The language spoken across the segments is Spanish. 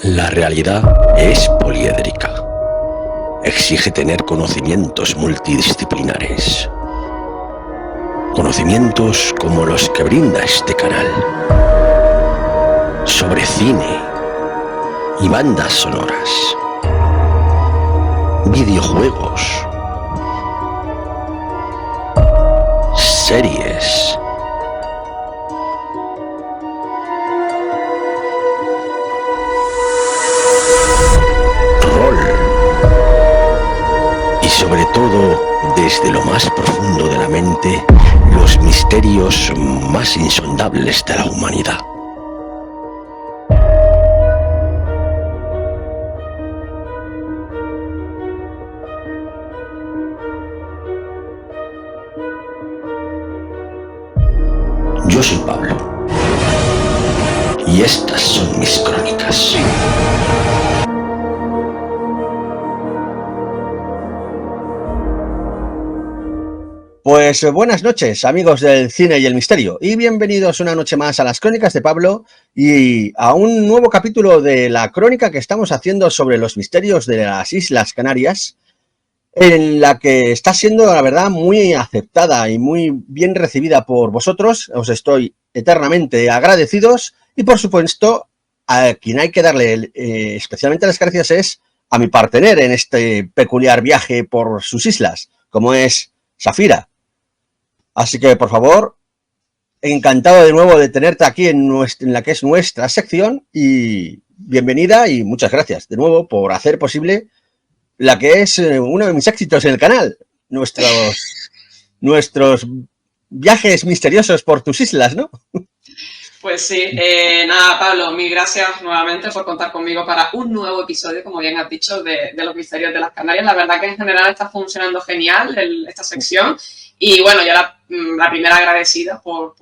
La realidad es poliédrica. Exige tener conocimientos multidisciplinares. Conocimientos como los que brinda este canal. Sobre cine y bandas sonoras. Videojuegos. Series. Rol. Y sobre todo, desde lo más profundo de la mente, los misterios más insondables de la humanidad. Yo soy Pablo, y estas son mis crónicas. Pues buenas noches, amigos del cine y el misterio, y bienvenidos una noche más a las crónicas de Pablo y a un nuevo capítulo de la crónica que estamos haciendo sobre los misterios de las Islas Canarias, en la que está siendo, la verdad, muy aceptada y muy bien recibida por vosotros. Os estoy eternamente agradecidos y, por supuesto, a quien hay que darle especialmente las gracias es a mi partener en este peculiar viaje por sus islas, como es Safira. Así que, por favor, encantado de nuevo de tenerte aquí en la que es nuestra sección y bienvenida y muchas gracias de nuevo por hacer posible la que es uno de mis éxitos en el canal, nuestros viajes misteriosos por tus islas, ¿no? Pues sí, nada, Pablo, mil gracias nuevamente por contar conmigo para un nuevo episodio, como bien has dicho, de los misterios de las Canarias. La verdad que en general está funcionando genial esta sección y bueno, yo la primera agradecida por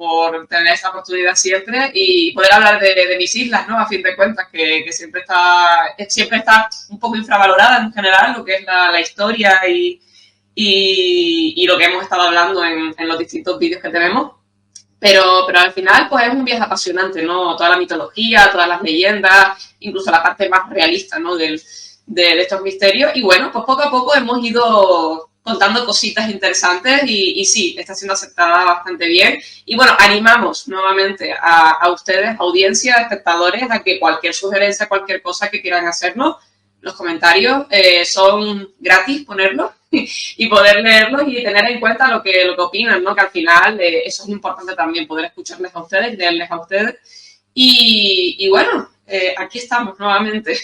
tener esta oportunidad siempre y poder hablar de mis islas, ¿no? A fin de cuentas, que siempre está un poco infravalorada en general lo que es la historia y lo que hemos estado hablando en los distintos vídeos que tenemos. Pero al final, pues es un viaje apasionante, ¿no? Toda la mitología, todas las leyendas, incluso la parte más realista, ¿no? De estos misterios. Y bueno, pues poco a poco hemos ido contando cositas interesantes y sí, está siendo aceptada bastante bien. Y bueno, animamos nuevamente a ustedes, audiencia, espectadores, a que cualquier sugerencia, cualquier cosa que quieran hacernos, los comentarios son gratis ponerlos y poder leerlos y tener en cuenta lo que opinan, ¿no? Que al final eso es importante también, poder escucharles a ustedes, leerles a ustedes. Y bueno, aquí estamos nuevamente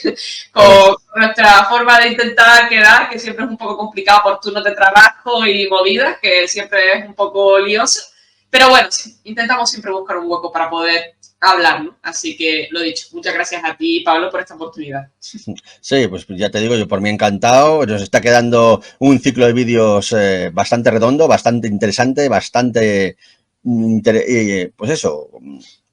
con nuestra forma de intentar quedar, que siempre es un poco complicado por turnos de trabajo y movidas, que siempre es un poco lioso. Pero bueno, sí, intentamos siempre buscar un hueco para poder hablar, ¿no? Así que lo dicho, muchas gracias a ti, Pablo, por esta oportunidad. Sí, pues ya te digo, yo por mí encantado. Nos está quedando un ciclo de vídeos bastante redondo, bastante interesante, bastante, pues eso,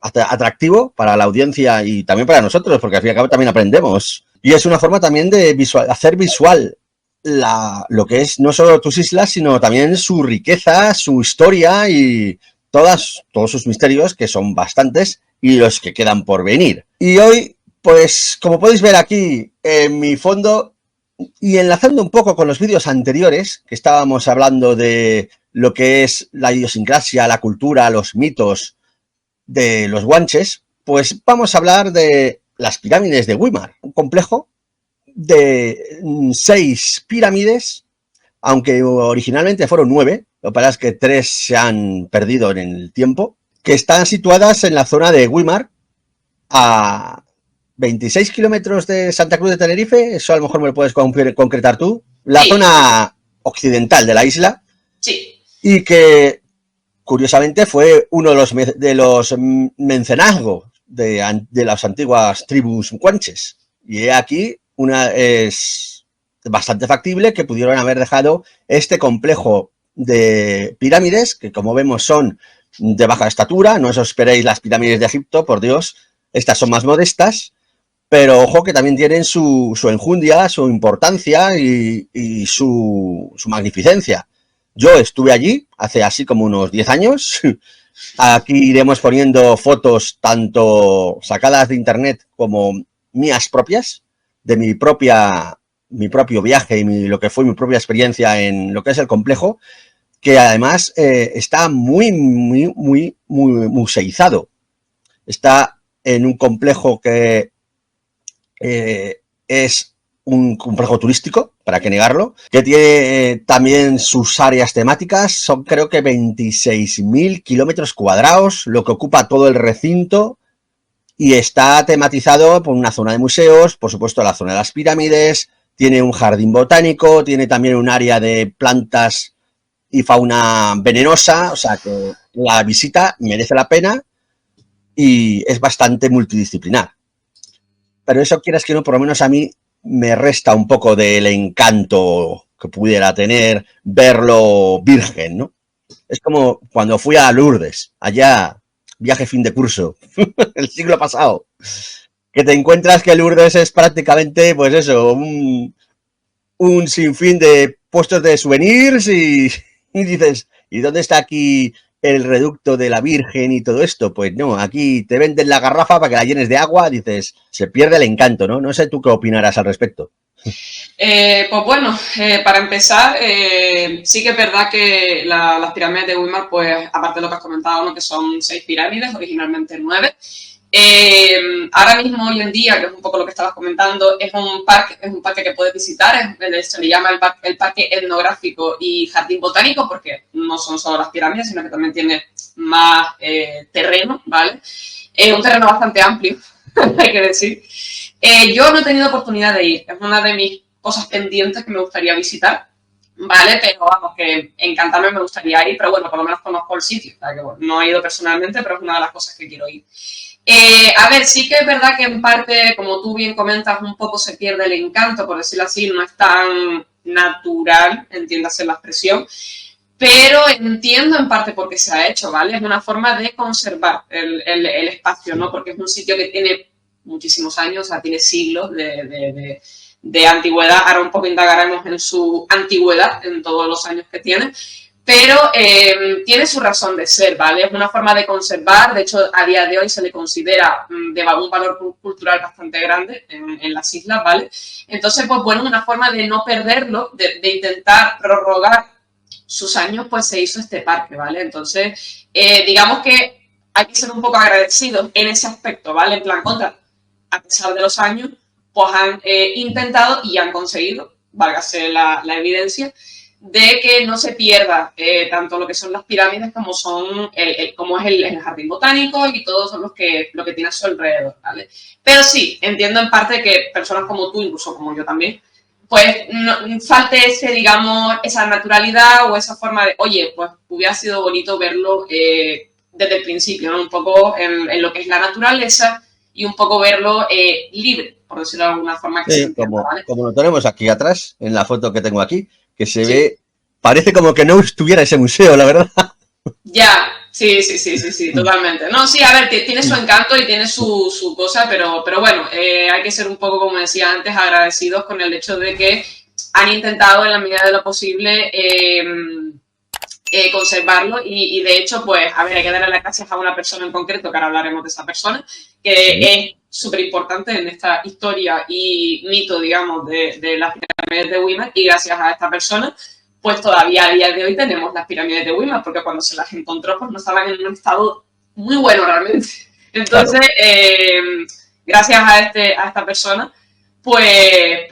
atractivo para la audiencia y también para nosotros, porque al fin y al cabo también aprendemos. Y es una forma también de hacer visual lo que es no solo tus islas, sino también su riqueza, su historia y todos sus misterios, que son bastantes, y los que quedan por venir. Y hoy, pues como podéis ver aquí en mi fondo, y enlazando un poco con los vídeos anteriores, que estábamos hablando de lo que es la idiosincrasia, la cultura, los mitos de los guanches, pues vamos a hablar de las pirámides de Güímar, un complejo de 6 pirámides, aunque originalmente fueron 9, lo que pasa es que 3 se han perdido en el tiempo, que están situadas en la zona de Güímar, a 26 kilómetros de Santa Cruz de Tenerife. Eso a lo mejor me lo puedes concretar tú. La zona occidental de la isla. Sí. Y que, curiosamente, fue uno de los mecenazgos de las antiguas tribus guanches. Y aquí es bastante factible que pudieron haber dejado este complejo de pirámides, que como vemos son de baja estatura. No os esperéis las pirámides de Egipto, por Dios, estas son más modestas, pero ojo que también tienen su enjundia, su importancia y su magnificencia. Yo estuve allí hace así como unos 10 años. Aquí iremos poniendo fotos tanto sacadas de internet como mías propias, de mi propio viaje y lo que fue mi propia experiencia en lo que es el complejo, que además está muy museizado. Está en un complejo que es un complejo turístico, para qué negarlo, que tiene también sus áreas temáticas, son creo que 26.000 kilómetros cuadrados, lo que ocupa todo el recinto, y está tematizado por una zona de museos, por supuesto la zona de las pirámides, tiene un jardín botánico, tiene también un área de plantas y fauna venenosa, o sea que la visita merece la pena y es bastante multidisciplinar. Pero eso, quieras que no, por lo menos a mí me resta un poco del encanto que pudiera tener verlo virgen, ¿no? Es como cuando fui a Lourdes, allá, viaje fin de curso, el siglo pasado, que te encuentras que Lourdes es prácticamente, pues eso, un sinfín de puestos de souvenirs y dices, ¿y dónde está aquí el reducto de la Virgen y todo esto? Pues no, aquí te venden la garrafa para que la llenes de agua, dices, se pierde el encanto, ¿no? No sé tú qué opinarás al respecto. Pues bueno, para empezar, sí que es verdad que las pirámides de Weimar, pues aparte de lo que has comentado, ¿no? Que son 6 pirámides, originalmente 9. Ahora mismo, hoy en día, que es un poco lo que estabas comentando, es un parque que puedes visitar, se le llama el parque etnográfico y jardín botánico, porque no son solo las pirámides, sino que también tiene más terreno, ¿vale? Un terreno bastante amplio, hay que decir. Yo no he tenido oportunidad de ir, es una de mis cosas pendientes que me gustaría visitar, ¿vale? Pero vamos, que encantarme me gustaría ir, pero bueno, por lo menos conozco el sitio, o sea, que bueno, no he ido personalmente, pero es una de las cosas que quiero ir. A ver, sí que es verdad que en parte, como tú bien comentas, un poco se pierde el encanto, por decirlo así, no es tan natural, entiéndase la expresión, pero entiendo en parte por qué se ha hecho, ¿vale? Es una forma de conservar el espacio, ¿no? Porque es un sitio que tiene muchísimos años, o sea, tiene siglos de antigüedad. Ahora un poco indagaremos en su antigüedad, en todos los años que tiene, pero tiene su razón de ser, ¿vale? Es una forma de conservar, de hecho, a día de hoy se le considera de un valor cultural bastante grande en las islas, ¿vale? Entonces, pues bueno, una forma de no perderlo, de intentar prorrogar sus años, pues se hizo este parque, ¿vale? Entonces, digamos que hay que ser un poco agradecidos en ese aspecto, ¿vale? En plan, a pesar de los años, pues han intentado y han conseguido, válgase la evidencia, de que no se pierda tanto lo que son las pirámides como son como es el jardín botánico y todos son lo que tiene a su alrededor, ¿vale? Pero sí, entiendo en parte que personas como tú, incluso como yo también, pues no, falte digamos, esa naturalidad o esa forma de, oye, pues hubiera sido bonito verlo desde el principio, ¿no? Un poco en lo que es la naturaleza y un poco verlo libre, por decirlo de alguna forma que se entienda, ¿vale? Como lo tenemos aquí atrás, en la foto que tengo aquí, que se ve, parece como que no estuviera ese museo, la verdad. Ya, sí, totalmente. No, sí, a ver, tiene su encanto y tiene su cosa, pero bueno, hay que ser un poco, como decía antes, agradecidos con el hecho de que han intentado en la medida de lo posible conservarlo y de hecho, pues, a ver, hay que darle las gracias a una persona en concreto, que ahora hablaremos de esa persona, que es súper importante en esta historia y mito, digamos, de las pirámides de Weimar, y gracias a esta persona, pues todavía a día de hoy tenemos las pirámides de Weimar, porque cuando se las encontró, pues no estaban en un estado muy bueno realmente. Entonces, claro, gracias a esta persona, pues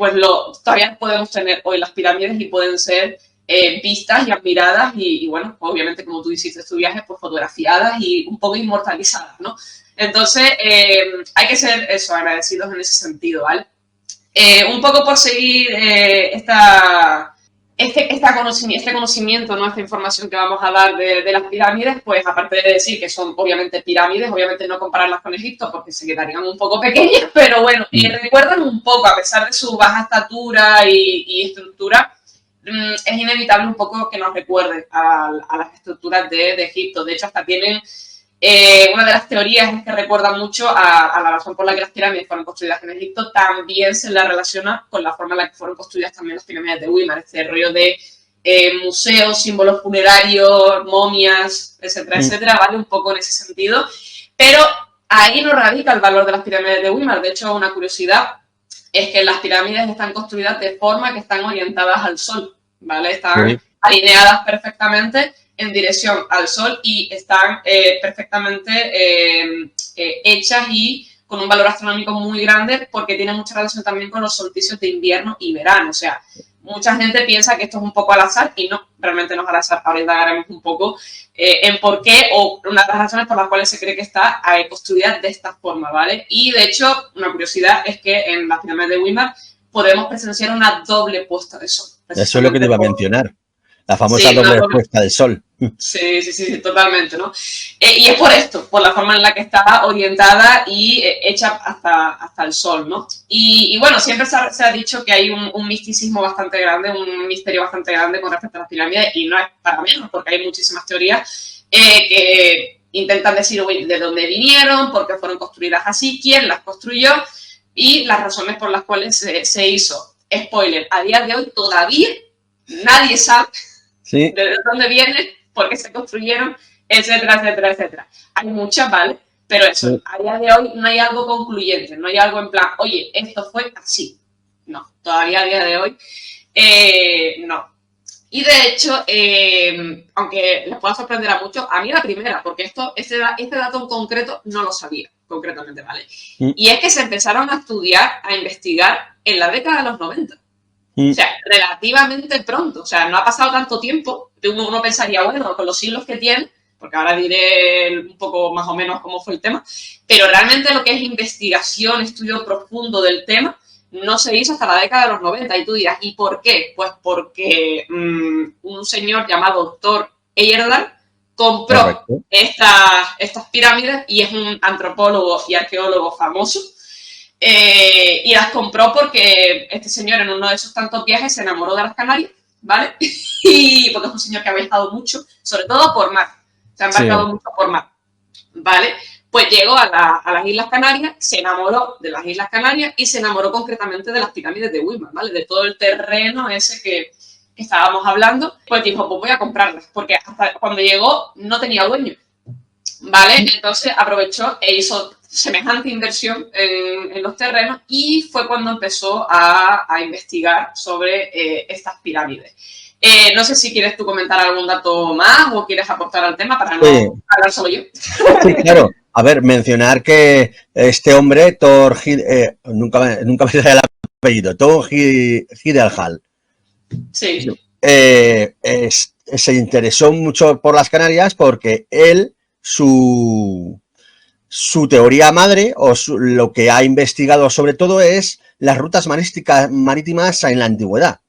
todavía podemos tener hoy las pirámides y pueden ser vistas y admiradas y bueno, pues obviamente como tú hiciste tu viaje, pues fotografiadas y un poco inmortalizadas, ¿no? Entonces, hay que ser eso, agradecidos en ese sentido, ¿vale? Un poco por seguir este conocimiento, ¿no? Esta información que vamos a dar de las pirámides, pues aparte de decir que son obviamente pirámides, obviamente no compararlas con Egipto porque se quedarían un poco pequeñas, pero bueno, recuerdan un poco, a pesar de su baja estatura y estructura, es inevitable un poco que nos recuerde a las estructuras de Egipto. De hecho, hasta tienen una de las teorías es que recuerda mucho a la razón por la que las pirámides fueron construidas en Egipto, también se la relaciona con la forma en la que fueron construidas también las pirámides de Weimar, este rollo de museos, símbolos funerarios, momias, etcétera, etcétera, vale un poco en ese sentido. Pero ahí no radica el valor de las pirámides de Weimar. De hecho, una curiosidad es que las pirámides están construidas de forma que están orientadas al sol, ¿vale? Están alineadas perfectamente en dirección al sol y están perfectamente hechas y con un valor astronómico muy grande porque tiene mucha relación también con los solsticios de invierno y verano. O sea, mucha gente piensa que esto es un poco al azar y no, realmente no es al azar. Ahora indagaremos un poco en por qué o una de las razones por las cuales se cree que está construida de esta forma, ¿vale? Y de hecho, una curiosidad es que en las pirámides de Weimar podemos presenciar una doble puesta de sol. Eso es lo que te iba a mencionar. La famosa doble puesta del sol. Sí, totalmente, ¿no? Y es por esto, por la forma en la que está orientada y hecha hasta el sol, ¿no? Y bueno, siempre se ha dicho que hay un misticismo bastante grande, un misterio bastante grande con respecto a las pirámides, y no es para menos, porque hay muchísimas teorías que intentan decir de dónde vinieron, por qué fueron construidas así, quién las construyó y las razones por las cuales se hizo. Spoiler, a día de hoy todavía nadie sabe de dónde vienen, por qué se construyeron, etcétera, etcétera, etcétera. Hay muchas, ¿vale? Pero eso, a día de hoy no hay algo concluyente, no hay algo en plan, oye, esto fue así. No, todavía a día de hoy no. Y de hecho, aunque les pueda sorprender a muchos, a mí la primera, porque este dato en concreto no lo sabía, concretamente, ¿vale? Y es que se empezaron a estudiar, a investigar en la década de los 90. O sea, relativamente pronto. O sea, no ha pasado tanto tiempo. Uno pensaría, bueno, con los siglos que tiene, porque ahora diré un poco más o menos cómo fue el tema, pero realmente lo que es investigación, estudio profundo del tema, no se hizo hasta la década de los 90. Y tú dirás, ¿y por qué? Pues porque un señor llamado Thor Heyerdahl compró estas pirámides y es un antropólogo y arqueólogo famoso. Y las compró porque este señor en uno de esos tantos viajes se enamoró de las Canarias, ¿vale? Y porque es un señor que ha viajado mucho, sobre todo por mar. Se ha embarcado mucho por mar, ¿vale? Pues llegó a las Islas Canarias, se enamoró de las Islas Canarias y se enamoró concretamente de las pirámides de Weimar, ¿vale? De todo el terreno ese que estábamos hablando. Pues dijo, pues voy a comprarlas, porque hasta cuando llegó no tenía dueño, ¿vale? Entonces aprovechó e hizo semejante inversión en los terrenos y fue cuando empezó a investigar sobre estas pirámides. No sé si quieres tú comentar algún dato más o quieres aportar al tema para no hablar solo yo. Sí, claro. A ver, mencionar que este hombre, Thor, nunca me sale el apellido, Thor Heyerdahl. Sí. Se interesó mucho por las Canarias porque él, su teoría madre, o lo que ha investigado sobre todo, es las rutas marítimas en la antigüedad.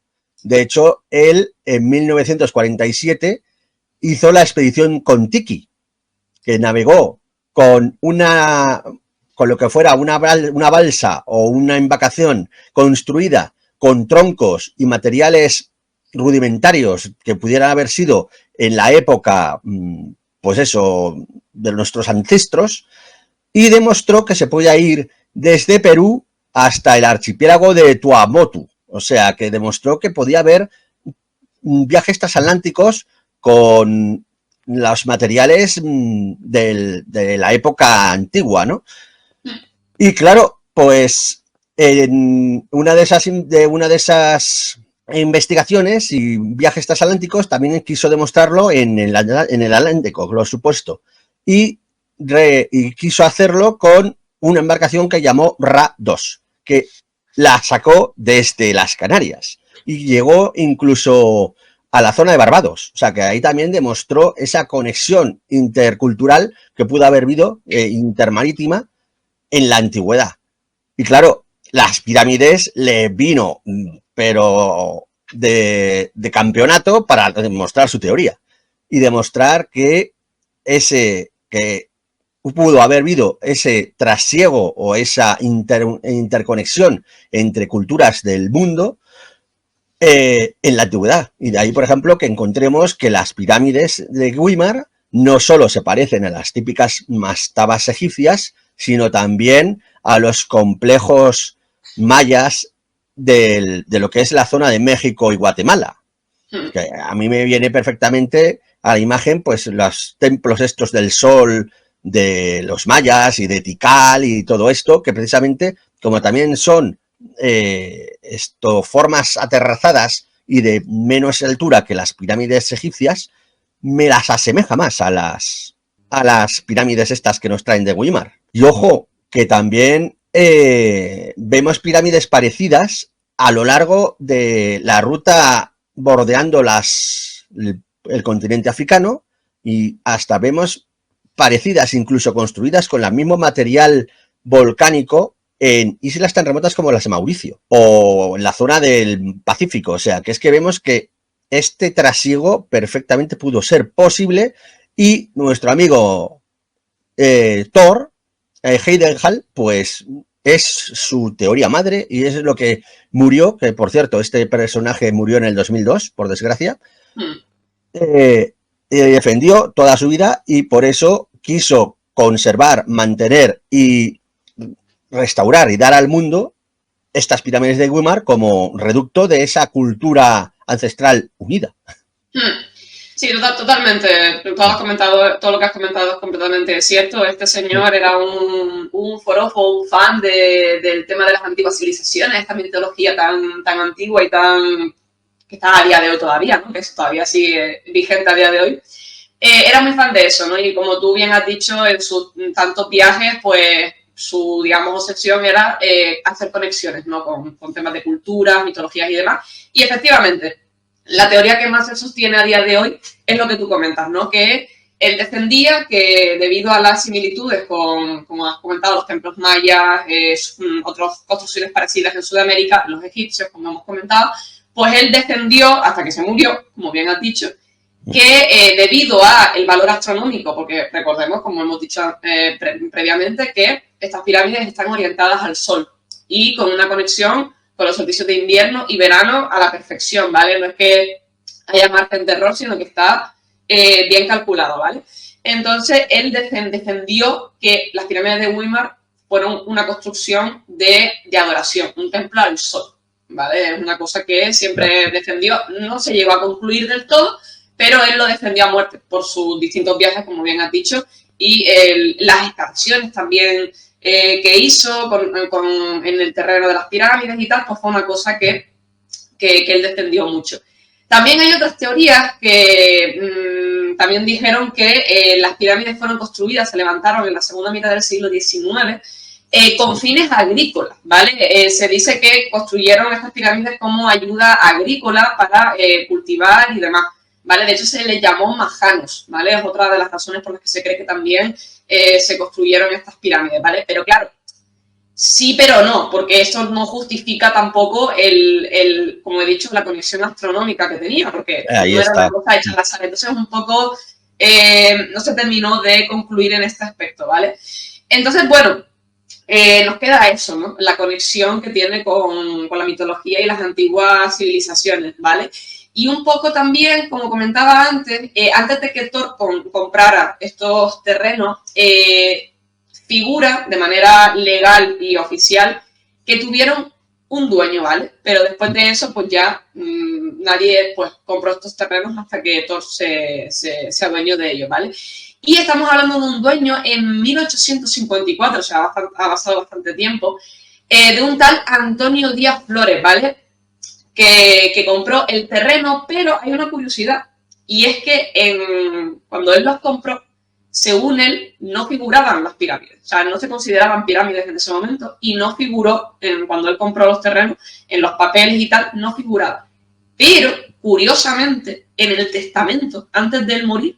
De hecho, él en 1947 hizo la expedición Kon-Tiki, que navegó con lo que fuera una balsa o una embarcación construida con troncos y materiales rudimentarios que pudieran haber sido en la época, pues eso, de nuestros ancestros, y demostró que se podía ir desde Perú hasta el archipiélago de Tuamotu. O sea, que demostró que podía haber viajes transatlánticos con los materiales de la época antigua, ¿no? Y claro, pues en una de esas investigaciones y viajes transatlánticos también quiso demostrarlo en el Atlántico, lo supuesto. Y quiso hacerlo con una embarcación que llamó Ra-2, que la sacó desde las Canarias y llegó incluso a la zona de Barbados. O sea, que ahí también demostró esa conexión intercultural que pudo haber habido, intermarítima, en la antigüedad. Y claro, las pirámides le vino, pero de campeonato para demostrar su teoría y demostrar que pudo haber habido ese trasiego o esa interconexión entre culturas del mundo en la antigüedad. Y de ahí, por ejemplo, que encontremos que las pirámides de Weimar no solo se parecen a las típicas mastabas egipcias, sino también a los complejos mayas de lo que es la zona de México y Guatemala. Que a mí me viene perfectamente a la imagen, pues, los templos estos del sol de los mayas y de Tikal y todo esto, que precisamente, como también son formas aterrazadas y de menos altura que las pirámides egipcias, me las asemeja más a las pirámides estas que nos traen de Weimar. Y ojo, que también vemos pirámides parecidas a lo largo de la ruta bordeando el continente africano, y hasta vemos parecidas, incluso construidas con el mismo material volcánico, en islas tan remotas como las de Mauricio o en la zona del Pacífico. O sea, que es que vemos que este trasiego perfectamente pudo ser posible, y nuestro amigo Thor, Heidenhall, pues es su teoría madre, y eso es lo que murió, que por cierto, este personaje murió en el 2002, por desgracia. Defendió toda su vida, y por eso quiso conservar, mantener y restaurar y dar al mundo estas pirámides de Weimar como reducto de esa cultura ancestral unida. Sí, totalmente. Todo lo que has comentado es completamente cierto. Este señor era un forofo, un fan del tema de las antiguas civilizaciones, esta mitología tan antigua y que está a día de hoy todavía, ¿no? Que todavía sigue vigente a día de hoy. Era muy fan de eso, ¿no? Y como tú bien has dicho, en sus tantos viajes, pues su, digamos, obsesión era hacer conexiones, ¿no? Con temas de cultura, mitologías y demás. Y efectivamente, la teoría que más se sostiene a día de hoy es lo que tú comentas, ¿no? Que él defendía que debido a las similitudes con, como has comentado, los templos mayas, otras construcciones parecidas en Sudamérica, los egipcios, como hemos comentado, pues él defendió, hasta que se murió, como bien has dicho, que debido al valor astronómico, porque recordemos, como hemos dicho previamente, que estas pirámides están orientadas al Sol y con una conexión con los solsticios de invierno y verano a la perfección, ¿vale? No es que haya margen de error, sino que está bien calculado, ¿vale? Entonces, él defendió que las pirámides de Weimar fueron una construcción de adoración, un templo al Sol, ¿vale? Es una cosa que siempre defendió, no se llegó a concluir del todo, pero él lo defendió a muerte por sus distintos viajes, como bien has dicho, y las excavaciones también que hizo en el terreno de las pirámides y tal, pues fue una cosa que él defendió mucho. También hay otras teorías que también dijeron que las pirámides fueron construidas, se levantaron en la segunda mitad del siglo XIX con fines agrícolas, ¿vale? Se dice que construyeron estas pirámides como ayuda agrícola para cultivar y demás, ¿vale? De hecho, se les llamó majanos, ¿vale? Es otra de las razones por las que se cree que también se construyeron estas pirámides, ¿vale? Pero claro, sí, pero no, porque eso no justifica tampoco como he dicho, la conexión astronómica que tenía, porque Ahí no era está. una cosa hecha al azar. Entonces, un poco no se terminó de concluir en este aspecto, ¿vale? Entonces, bueno, nos queda eso, ¿no? La conexión que tiene con la mitología y las antiguas civilizaciones, ¿vale? Y un poco también, como comentaba antes, antes de que Thor comprara estos terrenos, figura de manera legal y oficial que tuvieron un dueño, ¿vale? Pero después de eso, pues ya nadie pues compró estos terrenos hasta que Thor se adueñó de ellos, ¿vale? Y estamos hablando de un dueño en 1854, o sea, ha pasado bastante tiempo, de un tal Antonio Díaz Flores, ¿vale? Que compró el terreno, pero hay una curiosidad, y es que cuando él los compró, según él, no figuraban las pirámides, o sea, no se consideraban pirámides en ese momento, y no figuró, cuando él compró los terrenos, en los papeles y tal, no figuraba. Pero, curiosamente, en el testamento, antes de él morir,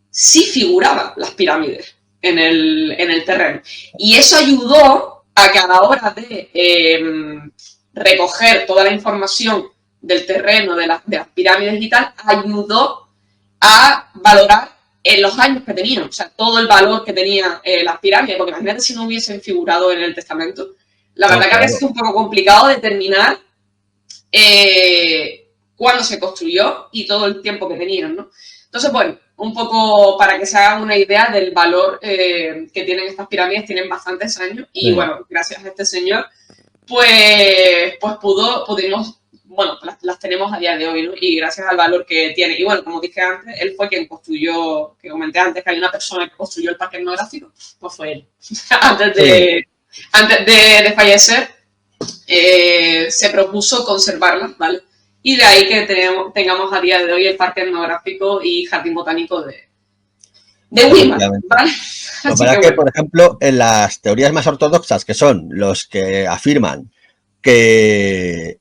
sí figuraban las pirámides en el terreno. Y eso ayudó a que a la hora de recoger toda la información del terreno, de las pirámides y tal, ayudó a valorar en los años que tenían, o sea, todo el valor que tenían las pirámides, porque imagínate si no hubiesen figurado en el testamento. La verdad que habría sido un poco complicado determinar cuándo se construyó y todo el tiempo que tenían, ¿no? Entonces, bueno, un poco para que se hagan una idea del valor que tienen estas pirámides, tienen bastantes años y, bueno, gracias a este señor, pues pudimos bueno, las tenemos a día de hoy, ¿no? Y gracias al valor que tiene. Y bueno, como dije antes, él fue quien construyó, que comenté antes que hay una persona que construyó el parque etnográfico, pues fue él. antes de fallecer, se propuso conservarlas, ¿vale? Y de ahí que tengamos a día de hoy el parque etnográfico y jardín botánico de Weimar, ¿vale? Lo que pasa es que, por ejemplo, en las teorías más ortodoxas, que son los que afirman que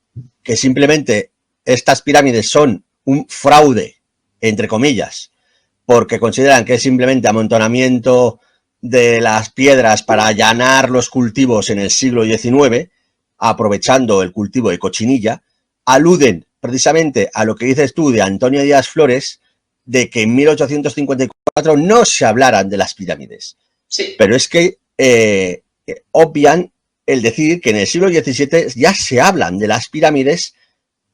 simplemente estas pirámides son un fraude, entre comillas, porque consideran que es simplemente amontonamiento de las piedras para allanar los cultivos en el siglo XIX, aprovechando el cultivo de cochinilla, aluden precisamente a lo que dices tú de Antonio Díaz Flores, de que en 1854 no se hablaran de las pirámides. Sí. Pero es que obvian el decir que en el siglo XVII ya se hablan de las pirámides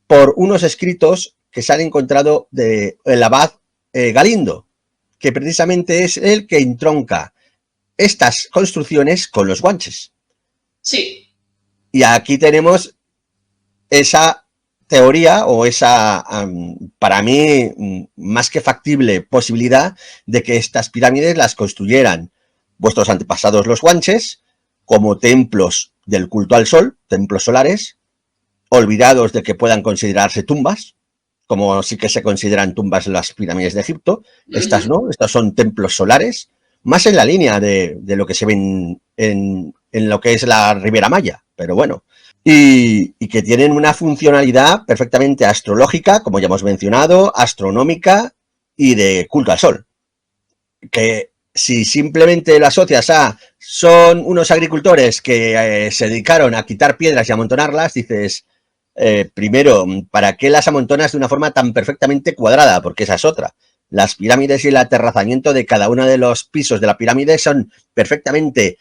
por unos escritos que se han encontrado del abad Galindo, que precisamente es el que entronca estas construcciones con los guanches. Sí. Y aquí tenemos esa teoría o esa, para mí, más que factible posibilidad de que estas pirámides las construyeran vuestros antepasados los guanches como templos del culto al sol, templos solares, olvidados de que puedan considerarse tumbas, como sí que se consideran tumbas las pirámides de Egipto. Estas no, estas son templos solares, más en la línea de lo que se ven en lo que es la Ribera Maya, pero bueno. Y que tienen una funcionalidad perfectamente astrológica, como ya hemos mencionado, astronómica y de culto al sol. Que si simplemente lo asocias a son unos agricultores que se dedicaron a quitar piedras y amontonarlas, dices, primero, ¿para qué las amontonas de una forma tan perfectamente cuadrada? Porque esa es otra. Las pirámides y el aterrazamiento de cada uno de los pisos de la pirámide son perfectamente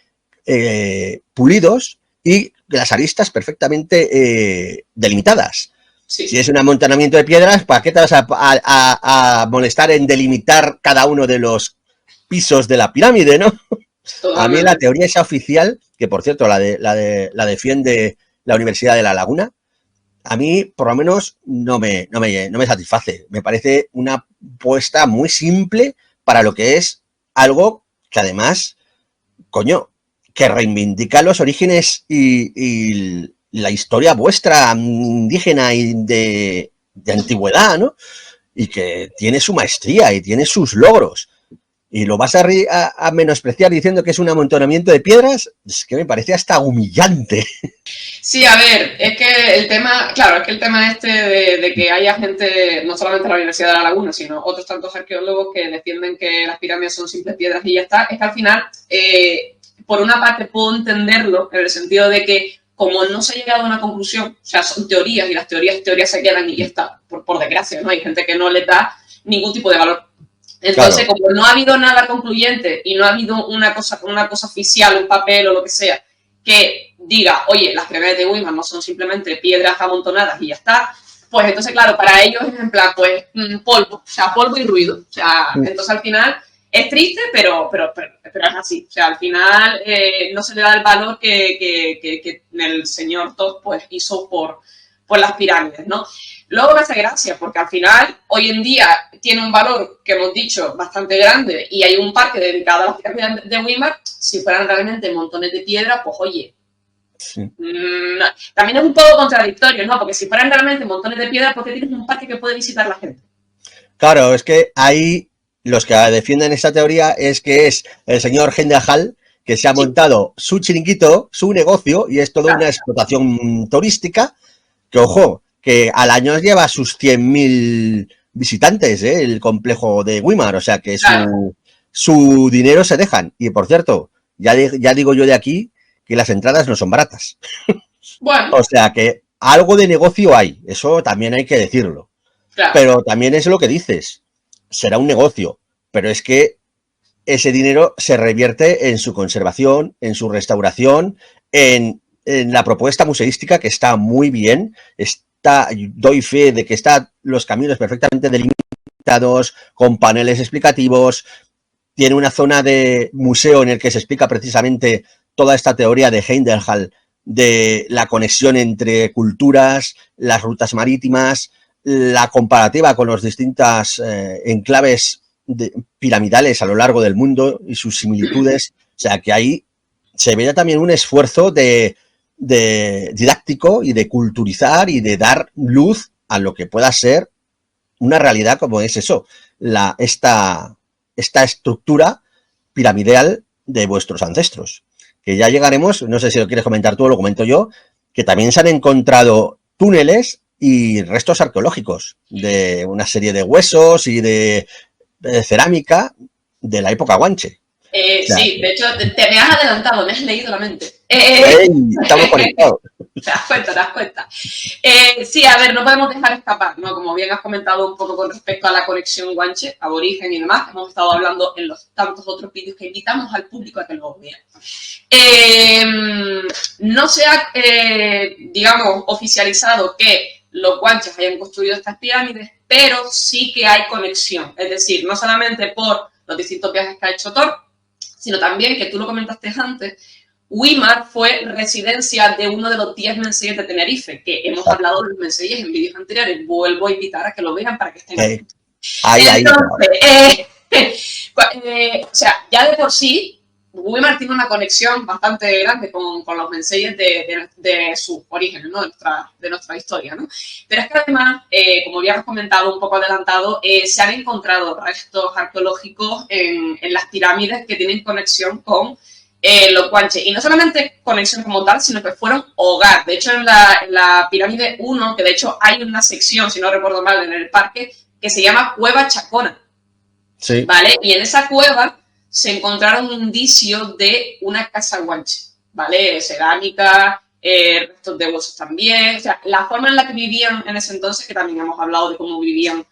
pulidos y las aristas perfectamente delimitadas. Sí. Si es un amontonamiento de piedras, ¿para qué te vas a molestar en delimitar cada uno de los pisos de la pirámide, no? Totalmente. A mí la teoría esa oficial, que por cierto la defiende la Universidad de La Laguna, a mí por lo menos no me satisface. Me parece una puesta muy simple para lo que es algo que además, coño, que reivindica los orígenes y la historia vuestra indígena y de antigüedad, ¿no? Y que tiene su maestría y tiene sus logros. Y lo vas a menospreciar diciendo que es un amontonamiento de piedras, es que me parece hasta humillante. Sí, a ver, es que el tema, claro, es que el tema este de que haya gente, no solamente la Universidad de La Laguna, sino otros tantos arqueólogos que defienden que las pirámides son simples piedras y ya está, es que al final, por una parte puedo entenderlo, en el sentido de que como no se ha llegado a una conclusión, o sea, son teorías y las teorías se quedan y ya está, por desgracia, ¿no? Hay gente que no les da ningún tipo de valor. Entonces, claro, como no ha habido nada concluyente y no ha habido una cosa oficial, un papel o lo que sea, que diga, oye, las pirámides de Weimar no son simplemente piedras amontonadas y ya está, pues entonces, claro, para ellos es en plan, pues, polvo, o sea, polvo y ruido. O sea, entonces al final es triste, pero es así. O sea, al final no se le da el valor que el señor Todd, pues, hizo por las pirámides, ¿no? Luego me hace gracia, porque al final, hoy en día, tiene un valor, que hemos dicho, bastante grande, y hay un parque dedicado a las pirámides de Weimar. Si fueran realmente montones de piedra, pues oye, sí. También es un poco contradictorio, ¿no? Porque si fueran realmente montones de piedra, ¿por qué tienes un parque que puede visitar la gente? Claro, es que ahí los que defienden esta teoría es que es el señor Hendel Hall, que se ha montado su chiringuito, su negocio, y es toda una explotación turística, que ojo, que al año lleva sus 100.000 visitantes, el complejo de Weimar, o sea que su dinero se dejan. Y por cierto, ya digo yo de aquí que las entradas no son baratas. Bueno. O sea que algo de negocio hay, eso también hay que decirlo. Claro. Pero también es lo que dices, será un negocio, pero es que ese dinero se revierte en su conservación, en su restauración, en la propuesta museística, que está muy bien. Doy fe de que están los caminos perfectamente delimitados, con paneles explicativos. Tiene una zona de museo en el que se explica precisamente toda esta teoría de Hendel Hall de la conexión entre culturas, las rutas marítimas, la comparativa con los distintas enclaves piramidales a lo largo del mundo y sus similitudes. O sea, que ahí se ve también un esfuerzo de didáctico y de culturizar y de dar luz a lo que pueda ser una realidad como es eso, esta estructura piramidal de vuestros ancestros. Que ya llegaremos, no sé si lo quieres comentar tú o lo comento yo, que también se han encontrado túneles y restos arqueológicos de una serie de huesos y de cerámica de la época guanche. Sí, de hecho, te me has adelantado, me has leído la mente. Estamos conectados. Te das cuenta, te das cuenta. Sí, a ver, no podemos dejar escapar, ¿no? Como bien has comentado un poco con respecto a la conexión guanche, aborigen y demás, hemos estado hablando en los tantos otros vídeos que invitamos al público a que lo vean. No se ha, digamos, oficializado que los guanches hayan construido estas pirámides, pero sí que hay conexión. Es decir, no solamente por los distintos viajes que ha hecho Thor, sino también, que tú lo comentaste antes, Weimar fue residencia de uno de los 10 menseyes de Tenerife, que hemos hablado de los menseyes en vídeos anteriores. Vuelvo a invitar a que lo vean para que estén atentos. Entonces, o sea, ya de por sí, Weimar tiene una conexión bastante grande con los menseyes de sus orígenes, ¿no? de nuestra historia, ¿no? Pero es que además, como ya hemos comentado un poco adelantado, se han encontrado restos arqueológicos en las pirámides que tienen conexión con los guanches. Y no solamente conexión como tal, sino que fueron hogar. De hecho, en la pirámide 1, que de hecho hay una sección, si no recuerdo mal, en el parque, que se llama Cueva Chacona. Sí. ¿Vale? Y en esa cueva se encontraron indicios de una casa guanche, ¿vale? Cerámica, restos de huesos también. O sea, la forma en la que vivían en ese entonces, que también hemos hablado de cómo vivían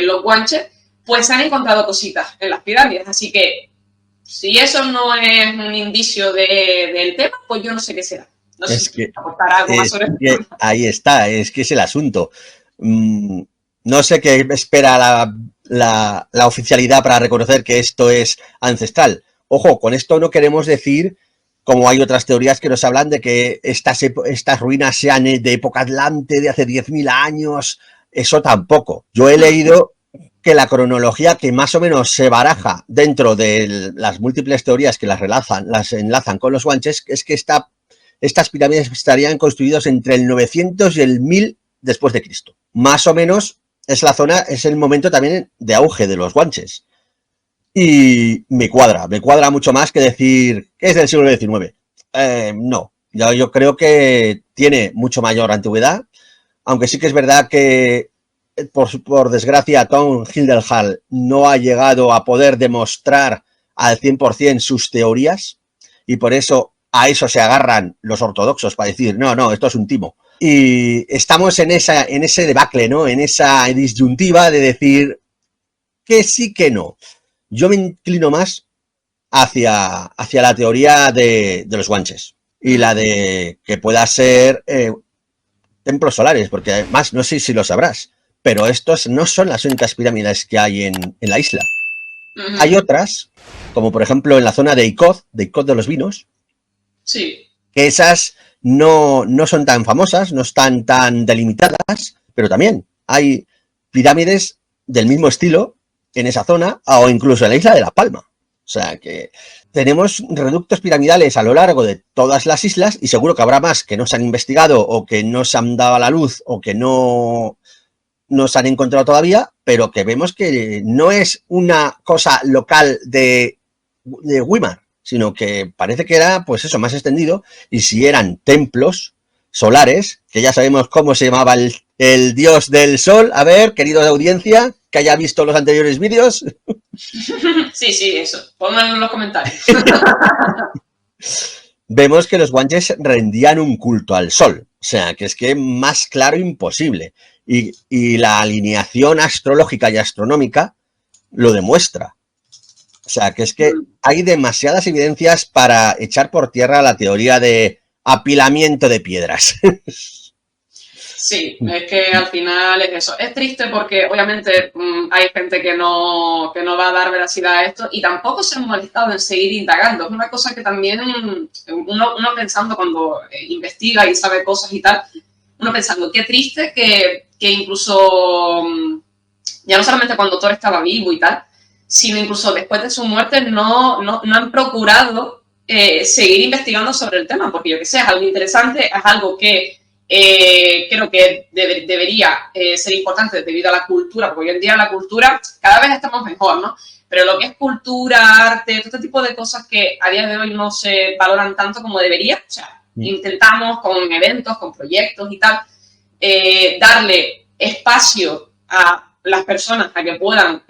los guanches, pues se han encontrado cositas en las pirámides. Así que, si eso no es un indicio del tema, pues yo no sé qué será. No sé si aportar algo más sobre esto. Ahí está, es que es el asunto. No sé qué espera la oficialidad para reconocer que esto es ancestral. Ojo, con esto no queremos decir, como hay otras teorías que nos hablan de que estas ruinas sean de época atlante, de hace 10.000 años. Eso tampoco. Yo he leído que la cronología que más o menos se baraja dentro de las múltiples teorías que las enlazan con los guanches es que estas pirámides estarían construidas entre el 900 y el 1000 después de Cristo. Más o menos es el momento también de auge de los guanches. Y me cuadra mucho más que decir que es del siglo XIX. No, yo creo que tiene mucho mayor antigüedad, aunque sí que es verdad que por desgracia, Tom Hildenhall no ha llegado a poder demostrar al 100% sus teorías y por eso a eso se agarran los ortodoxos para decir, no, esto es un timo. Y estamos en ese debacle, ¿no? En esa disyuntiva de decir que sí, que no. Yo me inclino más hacia la teoría de los guanches y la de que pueda ser templos solares, porque además, no sé si lo sabrás, pero estos no son las únicas pirámides que hay en la isla. Hay otras, como por ejemplo en la zona de Icod de los Vinos, sí, que esas no son tan famosas, no están tan delimitadas, pero también hay pirámides del mismo estilo en esa zona, o incluso en la isla de La Palma. O sea que tenemos reductos piramidales a lo largo de todas las islas y seguro que habrá más que no se han investigado o que no se han dado a la luz o que no se han encontrado todavía, pero que vemos que no es una cosa local de Weimar, sino que parece que era, pues eso, más extendido, y si eran templos solares, que ya sabemos cómo se llamaba el dios del sol. A ver, queridos de audiencia, que haya visto los anteriores vídeos. Sí, eso. Pónganlo en los comentarios. Vemos que los guanches rendían un culto al sol. O sea, que es que más claro imposible. Y la alineación astrológica y astronómica lo demuestra. O sea, que es que hay demasiadas evidencias para echar por tierra la teoría de apilamiento de piedras. Sí, es que al final es eso. Es triste porque obviamente hay gente que no va a dar veracidad a esto y tampoco se han molestado en seguir indagando. Es una cosa que también uno pensando cuando investiga y sabe cosas y tal, uno pensando, qué triste que incluso, ya no solamente cuando Thor estaba vivo y tal, sino incluso después de su muerte no han procurado seguir investigando sobre el tema, porque yo que sé, es algo interesante, es algo que creo que debería ser importante debido a la cultura, porque hoy en día la cultura cada vez estamos mejor, ¿no? Pero lo que es cultura, arte, todo este tipo de cosas que a día de hoy no se valoran tanto como debería, o sea, intentamos con eventos, con proyectos y tal, darle espacio a las personas a que puedan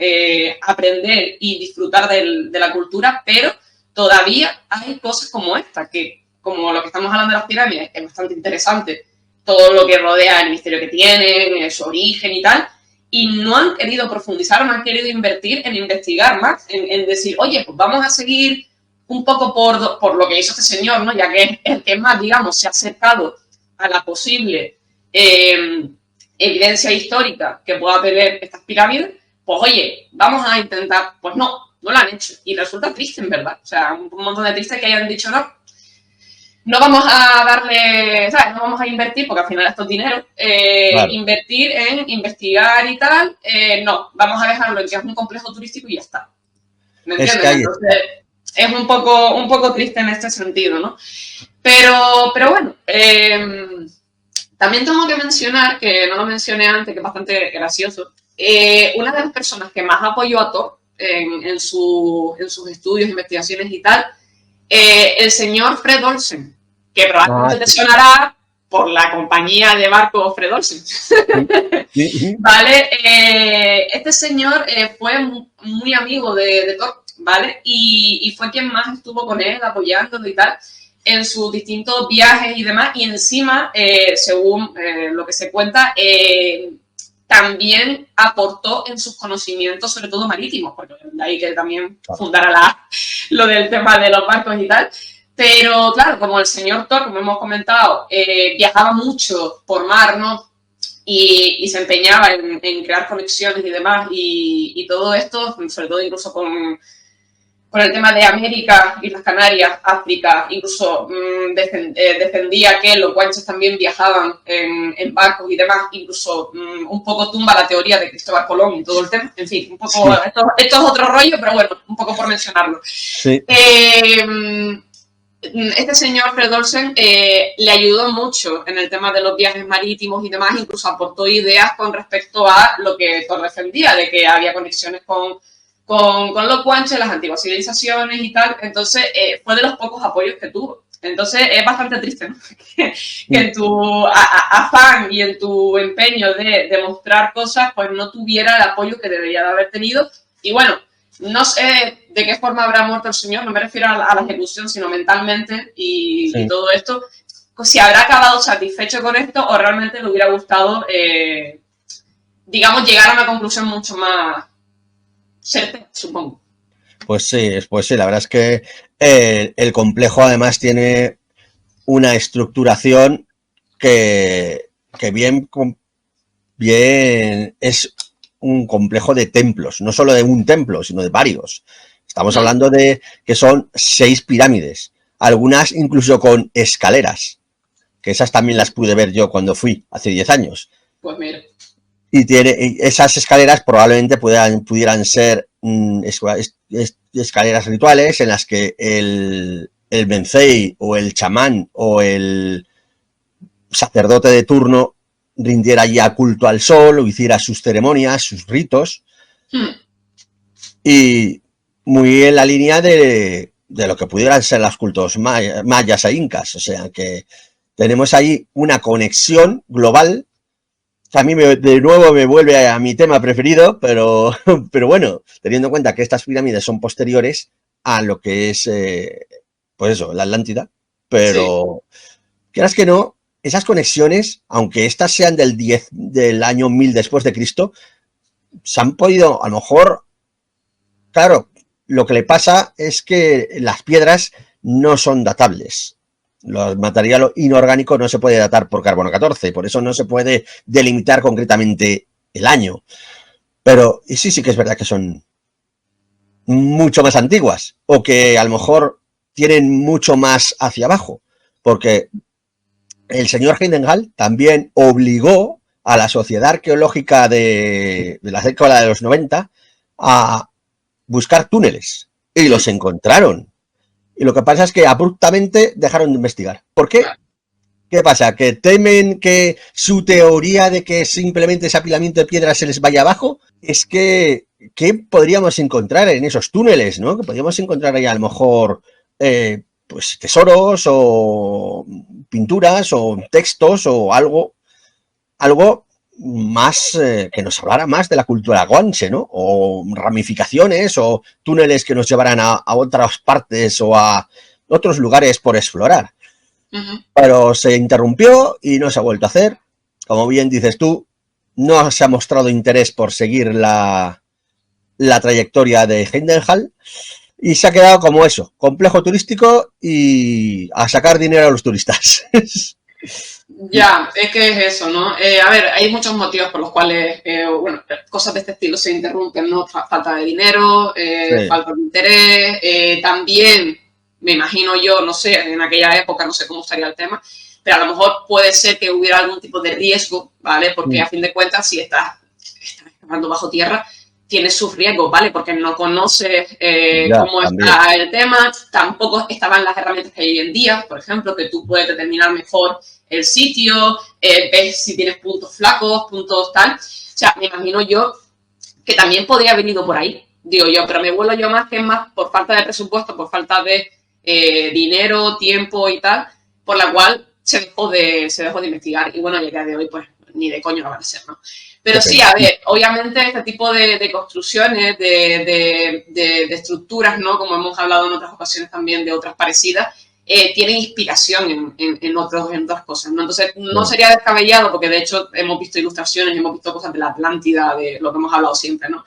aprender y disfrutar de la cultura, pero todavía hay cosas como esta, que como lo que estamos hablando de las pirámides, es bastante interesante, todo lo que rodea el misterio que tienen, su origen y tal, y no han querido profundizar, no han querido invertir en investigar más, en decir, oye, pues vamos a seguir un poco por lo que hizo este señor, ¿no? Ya que es el que más, digamos, se ha acercado a la posible evidencia histórica que pueda tener estas pirámides, pues oye, vamos a intentar, pues no lo han hecho. Y resulta triste, en verdad. O sea, un montón de tristes que hayan dicho no vamos a darle, ¿sabes? No vamos a invertir, porque al final esto es dinero, claro. Invertir en investigar y tal, no, vamos a dejarlo en que es un complejo turístico y ya está. ¿Me entiendes? Entonces, es un poco triste en este sentido, ¿no? Pero bueno, también tengo que mencionar, que no lo mencioné antes, que es bastante gracioso, una de las personas que más apoyó a Thor en sus estudios, investigaciones y tal, el señor Fred Olsen, que probablemente te sonará por la compañía de barcos Fred Olsen. ¿Vale? Este señor fue muy amigo de Thor, ¿vale? Y fue quien más estuvo con él, apoyándolo y tal, en sus distintos viajes y demás. Y encima, según lo que se cuenta, también aportó en sus conocimientos, sobre todo marítimos, porque de ahí que también fundara lo del tema de los barcos y tal. Pero claro, como el señor Thor, como hemos comentado, viajaba mucho por mar, ¿no? Y se empeñaba en crear conexiones y demás, y todo esto, sobre todo incluso con el tema de América, Islas Canarias, África, incluso defendía que los guanches también viajaban en barcos y demás, incluso un poco tumba la teoría de Cristóbal Colón y todo el tema. En fin, un poco, sí. Esto es otro rollo, pero bueno, un poco por mencionarlo. Sí. Este señor Fred Olsen le ayudó mucho en el tema de los viajes marítimos y demás, incluso aportó ideas con respecto a lo que Thor defendía, de que había conexiones con los guanches, las antiguas civilizaciones y tal. Entonces, fue de los pocos apoyos que tuvo. Entonces, es bastante triste, ¿no? que en tu afán y en tu empeño de demostrar cosas, pues no tuviera el apoyo que debería de haber tenido. Y bueno, no sé de qué forma habrá muerto el señor, no me refiero a la ejecución, sino mentalmente y todo esto. Si habrá acabado satisfecho con esto o realmente le hubiera gustado, digamos, llegar a una conclusión mucho más certera, supongo. Pues sí, la verdad es que el complejo además tiene una estructuración que bien es un complejo de templos, no solo de un templo, sino de varios. Estamos hablando de que son 6 pirámides, algunas incluso con escaleras, que esas también las pude ver yo cuando fui hace 10 años. Pues mira. Y esas escaleras probablemente pudieran ser escaleras rituales en las que el Benzei o el chamán o el sacerdote de turno rindiera ya culto al sol o hiciera sus ceremonias, sus ritos. Y muy en la línea de lo que pudieran ser los cultos mayas e incas. O sea que tenemos ahí una conexión global. A mí de nuevo me vuelve a mi tema preferido, pero bueno, teniendo en cuenta que estas pirámides son posteriores a lo que es, pues eso, la Atlántida. Pero, quieras que no, esas conexiones, aunque estas sean del año 1000 después de Cristo, se han podido, a lo mejor, claro, lo que le pasa es que las piedras no son datables. Los material inorgánico no se puede datar por carbono 14, por eso no se puede delimitar concretamente el año. Pero y sí que es verdad que son mucho más antiguas, o que a lo mejor tienen mucho más hacia abajo, porque el señor Heidenhall también obligó a la Sociedad Arqueológica de la década de los 90 a buscar túneles, y los encontraron. Y lo que pasa es que abruptamente dejaron de investigar. ¿Por qué? ¿Qué pasa? ¿Que temen que su teoría de que simplemente ese apilamiento de piedras se les vaya abajo? Es que, ¿qué podríamos encontrar en esos túneles, no? Que podríamos encontrar ahí a lo mejor pues tesoros o pinturas o textos o algo más que nos hablara más de la cultura guanche, ¿no? O ramificaciones o túneles que nos llevaran a otras partes o a otros lugares por explorar. Pero se interrumpió y no se ha vuelto a hacer. Como bien dices tú, no se ha mostrado interés por seguir la trayectoria de Heidenhall y se ha quedado como eso, complejo turístico y a sacar dinero a los turistas. Ya, es que es eso, ¿no? A ver, hay muchos motivos por los cuales, bueno, cosas de este estilo se interrumpen, ¿no? Falta de dinero, Sí. falta de interés, también, me imagino yo, no sé, en aquella época, no sé cómo estaría el tema, pero a lo mejor puede ser que hubiera algún tipo de riesgo, ¿vale? Porque a fin de cuentas, si estás excavando bajo tierra, tienes sus riesgos, ¿vale? Porque no conoces cómo también. está el tema, tampoco estaban las herramientas que hay hoy en día, por ejemplo, que tú puedes determinar mejor el sitio, ves si tienes puntos flacos, puntos tal. O sea, me imagino yo que también podría haber ido por ahí, digo yo, pero me vuelo yo más que es más por falta de presupuesto, por falta de dinero, tiempo y tal, por la cual se dejó de investigar. Y bueno, y a día de hoy, pues, ni de coño lo van a hacer, ¿no? Pero sí, a ver, obviamente este tipo de construcciones, de estructuras, ¿no? Como hemos hablado en otras ocasiones también de otras parecidas, tienen inspiración en otras cosas, ¿no? Entonces, no sería descabellado, porque de hecho hemos visto ilustraciones, hemos visto cosas de la Atlántida, de lo que hemos hablado siempre, ¿no?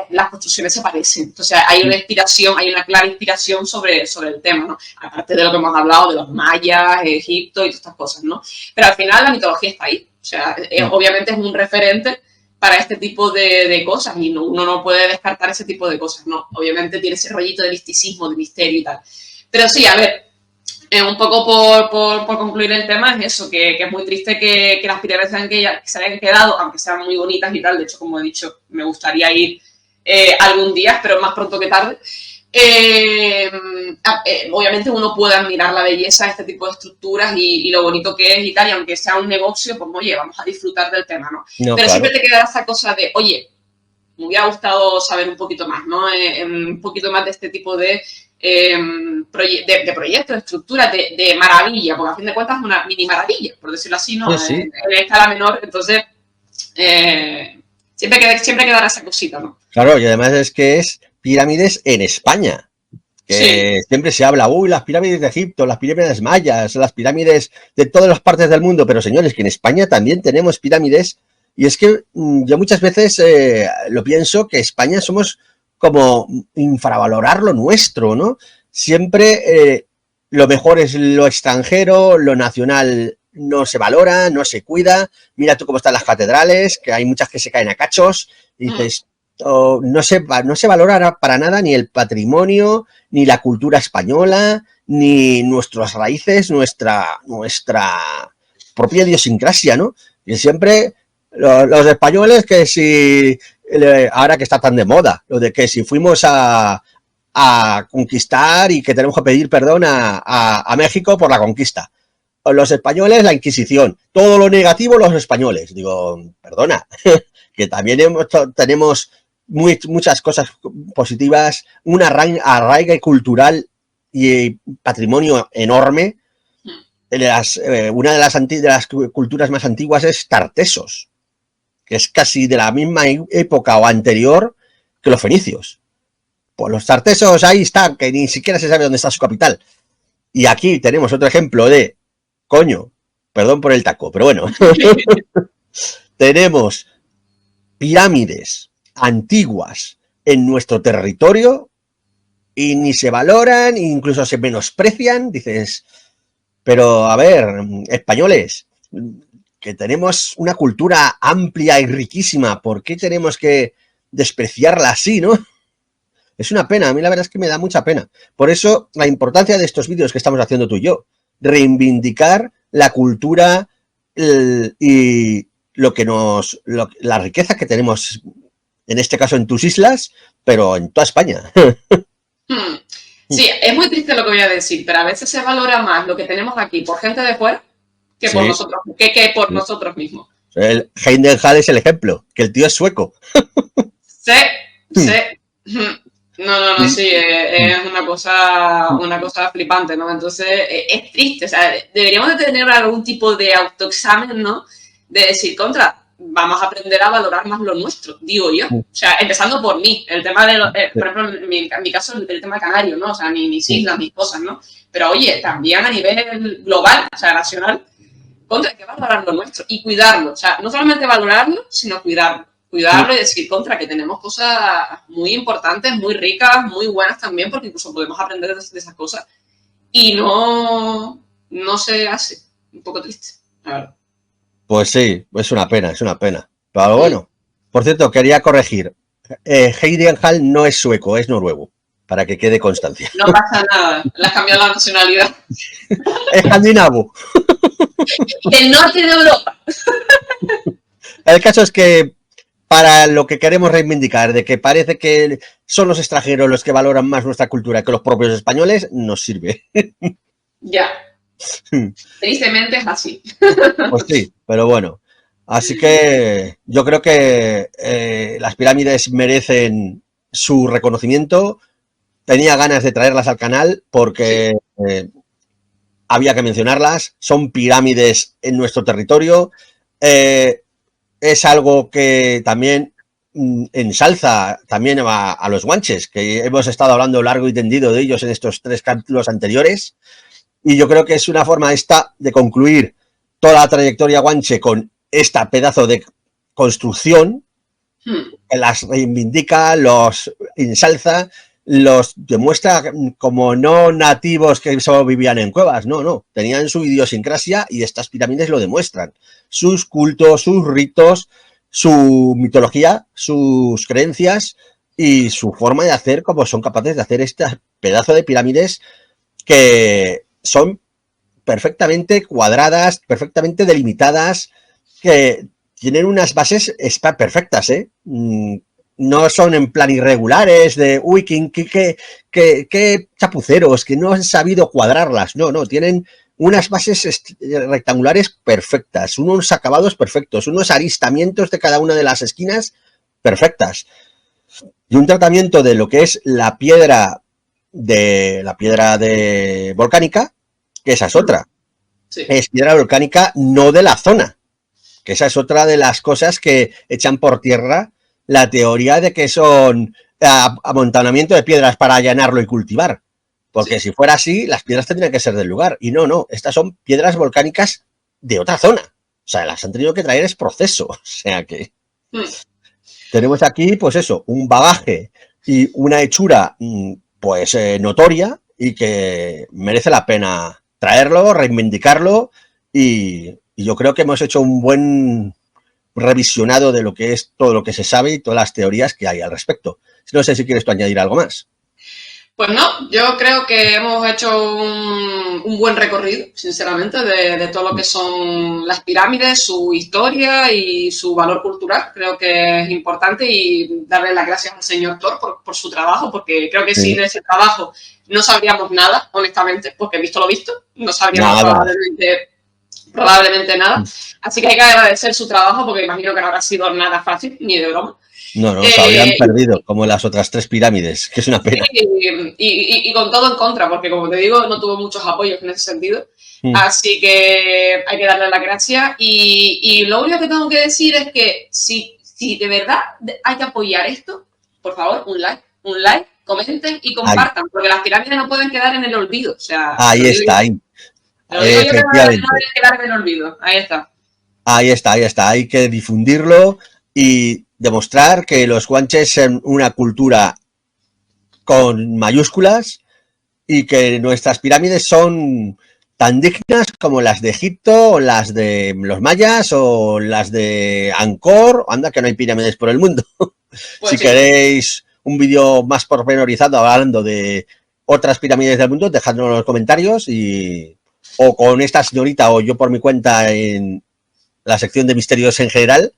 Las construcciones se parecen, entonces hay una inspiración, hay una clara inspiración sobre el tema, ¿no? Aparte de lo que hemos hablado de los mayas, Egipto y todas estas cosas, ¿no? Pero al final la mitología está ahí, o sea, obviamente es un referente para este tipo de cosas y uno no puede descartar ese tipo de cosas, ¿no? Obviamente tiene ese rollito de misticismo, de misterio y tal. Pero sí, a ver, un poco por concluir el tema es eso, que es muy triste que las pirámides se hayan quedado, aunque sean muy bonitas y tal. De hecho, como he dicho, me gustaría ir algún día, pero más pronto que tarde. Obviamente uno puede admirar la belleza de este tipo de estructuras y lo bonito que es y tal, y aunque sea un negocio, pues oye, vamos a disfrutar del tema, ¿no? Pero claro, siempre te queda esa cosa de, oye, me hubiera gustado saber un poquito más, ¿no? Un poquito más de este tipo de proyectos, de estructuras, de maravilla, porque a fin de cuentas es una mini maravilla, por decirlo así, ¿no? Sí. En escala menor, entonces siempre quedará esa cosita, ¿no? Claro, y además es que es pirámides en España, que siempre se habla, uy, las pirámides de Egipto, las pirámides mayas, las pirámides de todas las partes del mundo, pero señores, que en España también tenemos pirámides, y es que yo muchas veces lo pienso, que España somos como infravalorar lo nuestro, ¿no? Siempre lo mejor es lo extranjero, lo nacional no se valora, no se cuida. Mira tú cómo están las catedrales, que hay muchas que se caen a cachos, y dices, no se valora para nada ni el patrimonio, ni la cultura española, ni nuestras raíces, nuestra propia idiosincrasia, ¿no? Y siempre los españoles, que si ahora que está tan de moda, lo de que si fuimos a conquistar y que tenemos que pedir perdón a México por la conquista. Los españoles, la Inquisición. Todo lo negativo, los españoles. Digo, perdona, que también tenemos muchas cosas positivas, una arraiga cultural y patrimonio enorme. Una de las culturas más antiguas es Tartesos, que es casi de la misma época o anterior que los fenicios. Pues los tartesos ahí están, que ni siquiera se sabe dónde está su capital. Y aquí tenemos otro ejemplo de, coño, perdón por el taco, pero bueno, tenemos pirámides antiguas en nuestro territorio y ni se valoran, incluso se menosprecian. Dices, pero a ver, españoles, que tenemos una cultura amplia y riquísima, ¿por qué tenemos que despreciarla así, no? Es una pena, a mí la verdad es que me da mucha pena. Por eso la importancia de estos vídeos que estamos haciendo tú y yo, reivindicar la cultura y la riqueza que tenemos, en este caso en tus islas, pero en toda España. Sí, es muy triste lo que voy a decir, pero a veces se valora más lo que tenemos aquí por gente de fuera que por nosotros, que por nosotros mismos. El Heidengel es el ejemplo, que el tío es sueco. Sí. No, sí, es una cosa flipante, ¿no? Entonces, es triste, o sea, deberíamos de tener algún tipo de autoexamen, ¿no? De decir, vamos a aprender a valorar más lo nuestro, digo yo. O sea, empezando por mí, el tema de, por ejemplo, en mi caso, el tema canario, ¿no? O sea, mis islas, mis cosas, ¿no? Pero, oye, también a nivel global, o sea, nacional, hay que valorar lo nuestro y cuidarlo. O sea, no solamente valorarlo, sino cuidarlo y decir que tenemos cosas muy importantes, muy ricas, muy buenas también, porque incluso podemos aprender de esas cosas y no se hace. Un poco triste, la verdad. Pues sí, es una pena. Pero bueno, por cierto, quería corregir. Heidengel no es sueco, es noruego, para que quede constancia. No pasa nada, le has cambiado la nacionalidad. Es escandinavo. Del norte de Europa. El caso es que para lo que queremos reivindicar, de que parece que son los extranjeros los que valoran más nuestra cultura que los propios españoles, nos sirve. Ya. Tristemente es así. Pues sí, pero bueno. Así que yo creo que las pirámides merecen su reconocimiento. Tenía ganas de traerlas al canal porque había que mencionarlas. Son pirámides en nuestro territorio. Es algo que también ensalza también a los guanches, que hemos estado hablando largo y tendido de ellos en estos 3 capítulos anteriores. Y yo creo que es una forma esta de concluir toda la trayectoria guanche con esta pedazo de construcción que las reivindica, los ensalza, los demuestra como no nativos que solo vivían en cuevas, no, tenían su idiosincrasia y estas pirámides lo demuestran. Sus cultos, sus ritos, su mitología, sus creencias y su forma de hacer, como son capaces de hacer este pedazo de pirámides que son perfectamente cuadradas, perfectamente delimitadas, que tienen unas bases perfectas, no son en plan irregulares de, uy, qué chapuceros, que no han sabido cuadrarlas, no, tienen unas bases rectangulares perfectas, unos acabados perfectos, unos aristamientos de cada una de las esquinas perfectas, y un tratamiento de lo que es la piedra de volcánica, que esa es otra. Sí. Es piedra volcánica no de la zona, que esa es otra de las cosas que echan por tierra la teoría de que son amontonamiento de piedras para allanarlo y cultivar. Porque si fuera así, las piedras tendrían que ser del lugar. Y no, estas son piedras volcánicas de otra zona. O sea, las han tenido que traer es proceso. O sea que tenemos aquí, pues eso, un bagaje y una hechura, pues notoria y que merece la pena traerlo, reivindicarlo y yo creo que hemos hecho un buen revisionado de lo que es todo lo que se sabe y todas las teorías que hay al respecto. No sé si quieres tú añadir algo más. Pues no, yo creo que hemos hecho un buen recorrido, sinceramente, de todo lo que son las pirámides, su historia y su valor cultural. Creo que es importante y darle las gracias al señor Thor por su trabajo, porque creo que sin ese trabajo no sabríamos nada, honestamente, porque visto lo visto, no sabríamos probablemente nada. Así que hay que agradecer su trabajo, porque imagino que no habrá sido nada fácil, ni de broma. No, se habrían perdido, como las otras 3 pirámides, que es una pena. Y con todo en contra, porque como te digo, no tuvo muchos apoyos en ese sentido. Así que hay que darle las gracias. Y lo único que tengo que decir es que si de verdad hay que apoyar esto, por favor, un like, comenten y compartan, porque las pirámides no pueden quedar en el olvido. O sea, ahí está, ahí. Lo digo yo que no deben quedar en el olvido. Ahí está. Ahí está. Hay que difundirlo y demostrar que los guanches son una cultura con mayúsculas y que nuestras pirámides son tan dignas como las de Egipto, o las de los mayas, o las de Angkor. Anda, que no hay pirámides por el mundo. Pues Si sí. queréis un vídeo más pormenorizado hablando de otras pirámides del mundo, dejadlo en los comentarios o con esta señorita o yo por mi cuenta en la sección de misterios en general,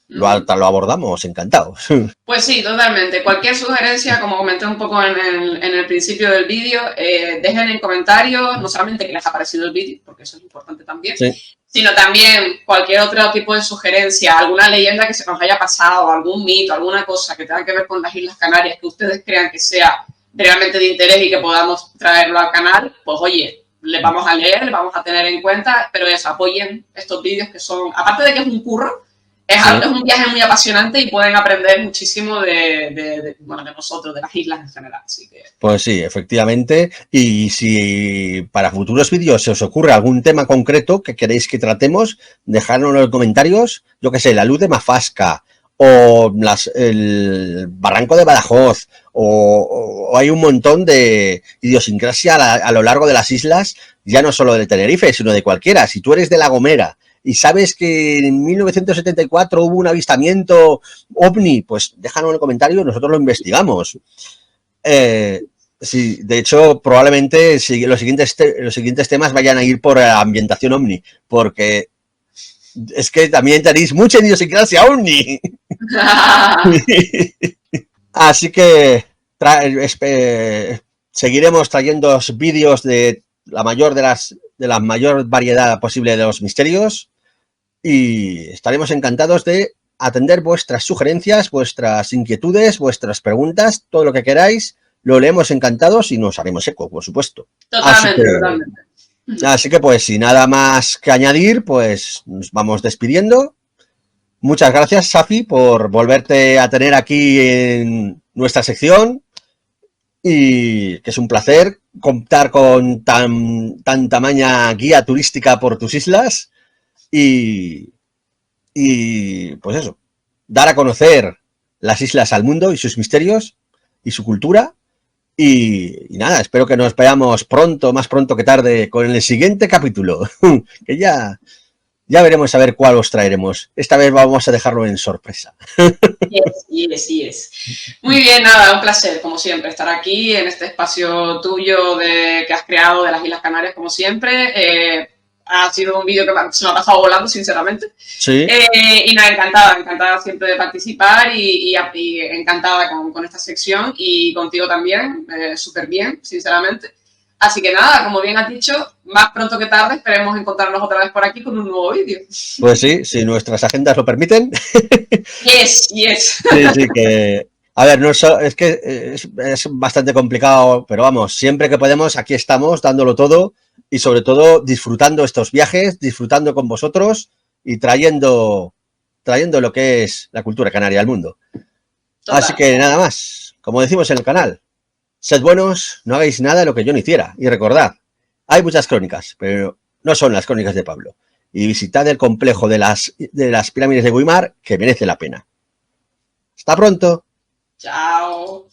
lo abordamos, encantados. Pues sí, totalmente. Cualquier sugerencia, como comenté un poco en el principio del vídeo, dejen en comentarios, no solamente que les ha parecido el vídeo, porque eso es importante también, Sí. sino también cualquier otro tipo de sugerencia, alguna leyenda que se nos haya pasado, algún mito, alguna cosa que tenga que ver con las Islas Canarias que ustedes crean que sea realmente de interés y que podamos traerlo al canal, pues oye, les vamos a leer, les vamos a tener en cuenta, pero eso, apoyen estos vídeos que son, aparte de que es un curro, es un viaje muy apasionante y pueden aprender muchísimo de nosotros, de las islas en general. Así que... Pues sí, efectivamente. Y si para futuros vídeos se os ocurre algún tema concreto que queréis que tratemos, dejadlo en los comentarios. Yo qué sé, la luz de Mafasca o el barranco de Badajoz o hay un montón de idiosincrasia a lo largo de las islas, ya no solo de Tenerife, sino de cualquiera. Si tú eres de La Gomera y sabes que en 1974 hubo un avistamiento ovni, pues déjanos en el comentario, nosotros lo investigamos. Sí, de hecho, probablemente los siguientes temas vayan a ir por la ambientación ovni, porque es que también tenéis mucha idiosincrasia ovni. Así que seguiremos trayendo vídeos de la mayor variedad posible de los misterios y estaremos encantados de atender vuestras sugerencias, vuestras inquietudes, vuestras preguntas, todo lo que queráis, lo leemos encantados y nos haremos eco, por supuesto. Totalmente, totalmente. Así que pues sin nada más que añadir, pues nos vamos despidiendo. Muchas gracias, Safi, por volverte a tener aquí en nuestra sección y que es un placer contar con tan tamaña guía turística por tus islas y pues eso, dar a conocer las islas al mundo y sus misterios y su cultura. Y nada, espero que nos veamos pronto, más pronto que tarde, con el siguiente capítulo, que ya veremos a ver cuál os traeremos. Esta vez vamos a dejarlo en sorpresa. Yes. Muy bien, nada, un placer, como siempre, estar aquí en este espacio tuyo que has creado de las Islas Canarias, como siempre. Ha sido un vídeo que se me ha pasado volando, sinceramente. Sí. Y nada, encantada siempre de participar y encantada con esta sección y contigo también, súper bien, sinceramente. Así que nada, como bien has dicho, más pronto que tarde esperemos encontrarnos otra vez por aquí con un nuevo vídeo. Pues sí, si nuestras agendas lo permiten. Yes. Sí, que... A ver, no es que es bastante complicado, pero vamos, siempre que podemos, aquí estamos dándolo todo y sobre todo disfrutando estos viajes, disfrutando con vosotros y trayendo lo que es la cultura canaria al mundo. Total. Así que nada más, como decimos en el canal, sed buenos, no hagáis nada de lo que yo no hiciera. Y recordad, hay muchas crónicas, pero no son las crónicas de Pablo. Y visitad el complejo de las pirámides de Güímar, que merece la pena. ¡Hasta pronto! Chao.